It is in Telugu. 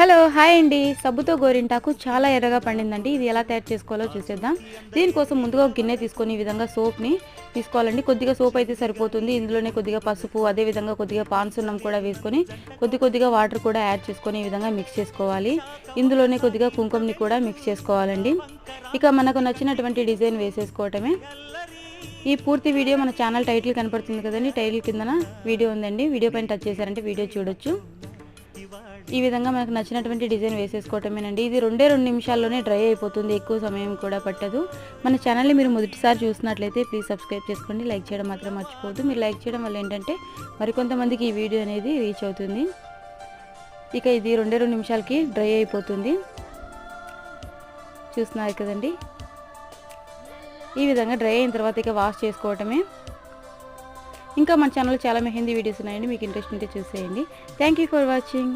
హలో హాయ్ అండి. సబ్బుతో గోరింటాకు చాలా ఎర్రగా పండిందండి. ఇది ఎలా తయారు చేసుకోవాలో చూసేద్దాం. దీనికోసం ముందుగా ఒక గిన్నె తీసుకొని ఈ విధంగా సోప్ని తీసుకోవాలండి. కొద్దిగా సోప్ అయితే సరిపోతుంది. ఇందులోనే కొద్దిగా పసుపు, అదేవిధంగా కొద్దిగా పాన్సున్నం కూడా వేసుకొని కొద్దిగా వాటర్ కూడా యాడ్ చేసుకొని ఈ విధంగా మిక్స్ చేసుకోవాలి. ఇందులోనే కొద్దిగా కుంకుమని కూడా మిక్స్ చేసుకోవాలండి. ఇక మనకు నచ్చినటువంటి డిజైన్ వేసేసుకోవటమే. ఈ పూర్తి వీడియో మన ఛానల్ టైటిల్ కనపడుతుంది కదండి, టైటిల్ కిందన వీడియో ఉందండి. వీడియో పైన టచ్ చేశారంటే వీడియో చూడొచ్చు. ఈ విధంగా మనకు నచ్చినటువంటి డిజైన్ వేసేసుకోవటమేనండి. ఇది 2 నిమిషాల్లోనే డ్రై అయిపోతుంది. ఎక్కువ సమయం కూడా పట్టదు. మన ఛానల్ని మీరు మొదటిసారి చూసినట్లయితే ప్లీజ్ సబ్స్క్రైబ్ చేసుకోండి. లైక్ చేయడం మాత్రం మర్చిపోవద్దు. మీరు లైక్ చేయడం వల్ల ఏంటంటే మరికొంతమందికి ఈ వీడియో అనేది రీచ్ అవుతుంది. ఇక ఇది 2 నిమిషాలకి డ్రై అయిపోతుంది. చూస్తున్నారు కదండి. ఈ విధంగా డ్రై అయిన తర్వాత ఇక వాష్ చేసుకోవటమే. ఇంకా మన ఛానల్లో చాలా మెహందీ వీడియోస్ ఉన్నాయండి. మీకు ఇంట్రెస్ట్ ఉంటే చూసేయండి. Thank you for watching.